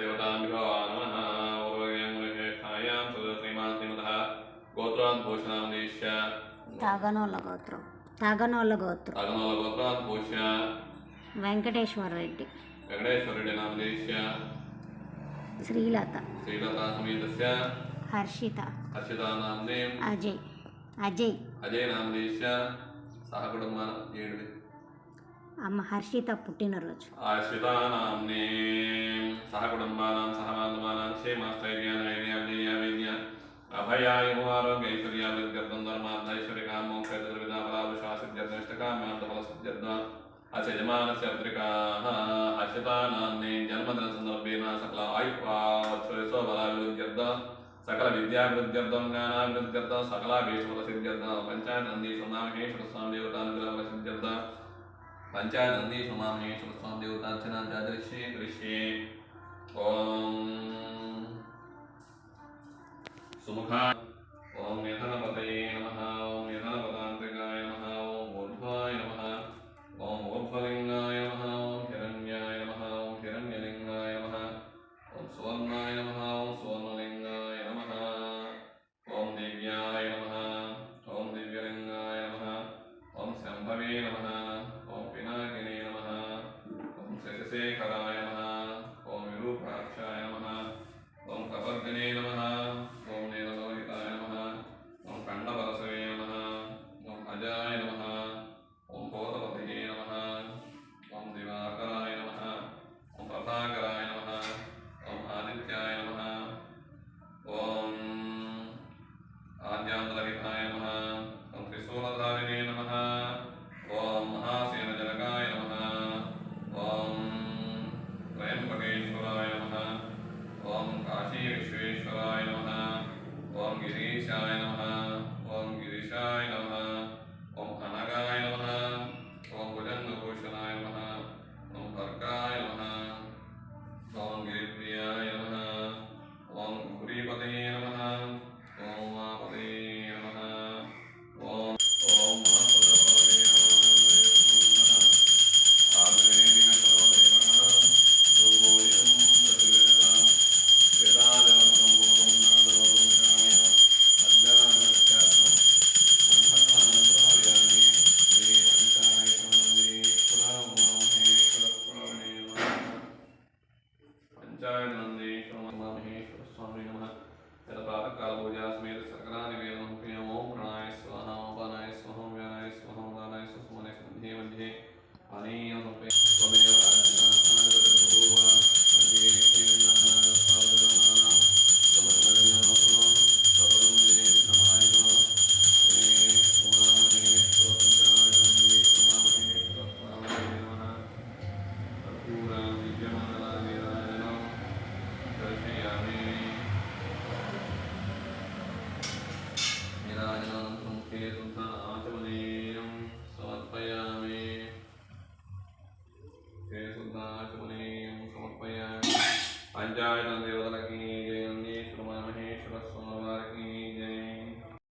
देवताभ्यो नमः ऊर्वश्रेष्ठायां श्रीमान् श्रीमतः गोत्रान् भूषणामदेश्य तागनोल्ल गोत्रान् भूष्य वेंकटेश्वर रेड्डी नामदेश्य श्रीलता समेतस्य हर्षिता नाम्ने अजय नामदेश्य सह कुटुंबान अम्म हर्षिता पुट्टिनरोजु हर्षिता नाम्ने सह कुटुंबानां सह बान्धवानां क्षेमस्थैर्यानैर्याविद्या अभयायुआरोग्यैश्वर्याभिवृद्ध्यर्थं धर्मार्थैश्वर्यकामोक्षैर्विधाफलाभिश्वासिद्ध्यर्थकाम्यार्थफलसिद्ध्यर्थम् अस्य यजमानस्य पत्रिकाः हर्षिता नाम्ने जन्मदिनसन्दर्भेन सकल आयुष्यसोबलाभिवृद्ध्यर्थं सकल विद्याभिवृद्ध्यर्थं ज्ञानाभिवृद्ध्यर्थं सकलाभीष्टफलसिद्ध्यर्थं पञ्चायतनन्दीश्वर नामहेश्वर स्वामी देवतानुग्रहफलसिद्ध्यर्थं पंचायतनन्दीश्वर नामहेश्वर स्वामी देवतार्चना जादृश्ये कृष्ये ओम सुमुखा ओम निधनपतये नमः ओम निधनपदान्तिकाय नमः ओम ऊर्ध्वाय नमः ओम ऊर्ध्वलिंगाय नमः ओम हिरण्याय नमः ओम हिरण्यलिंगाय नमः ओम सुवर्णाय नमः ओम सुवर्णलिंगाय नमः ओम दिव्याय नमः ओम दिव्यलिंगाय नमः ओम शंभवे नमः ओम पिनाकिने नमः ओम शशिशेखराय नमः ओम विरूपाक्षाय नमः ओम कपर्दिने नमः ओम नीललोहिताय नमः ओम खण्डपरशवे नमः ओम अजाय नमः ओम भूतपतये नमः ओम दिवाकराय नमः ओम प्रभाकराय नमः ओम आदित्याय नमः ओम आद्यांतरहिताय नमः ओम त्रिशूलधारिणे नमः ओम महासेनजनकाय नमः ओम त्र्यंबकेश्वराय नमः ओम काशी विश्वेश्वराय नमः ओम गिरीशाय नमः ओम गिरीशाय नमः ओम अनगाय नमः ओम भुजंगभूषणाय नमः ओम भर्गाय नमः ओम गिरिप्रियाय नमः ओम गौरीपतये नमः ओम उमापतये नमः ओम ओम महापदपतये नमः आग्नेयेन सर्वदेवः ध्रुवोऽयं प्रतिगृहतां वेदादिवं सम्भूतं नादरोगं श्रामय अज्ञानमस्यात्मं अन्धकानन्तरायामि श्री पञ्चायतनन्दीश्वर उमामहेश्वरस्वामिने नमः पंचायतनन्दीश्वर उमामहेश्वर स्वामी नमः प्रातःकालपूजा समेत सकलानिवेदनं क्रियम् ओम प्राणाय स्वाहा उपानाय स्वाहा व्यानाय स्वाहा उदानाय स्वाहा मध्ये मध्ये पानीयं समर्पये त्वमेव राजनाः साधुर्भूवा सर्वे प्रेम्णाः साधुर्नानां समर्पयामः सर्वं जय नमाय नमः श्री उमामहेश्वर पंचायतनन्दीश्वर उमामहेश्वर स्वामिने नमः कर्पूरां विद्यमाननारायणं दर्शयामि निराजनानन्तरं मुखे शुद्धाचमनीयं समर्पयामि शुद्धाचमनीयं समर्पयामि पंचायतनन्दीश्वर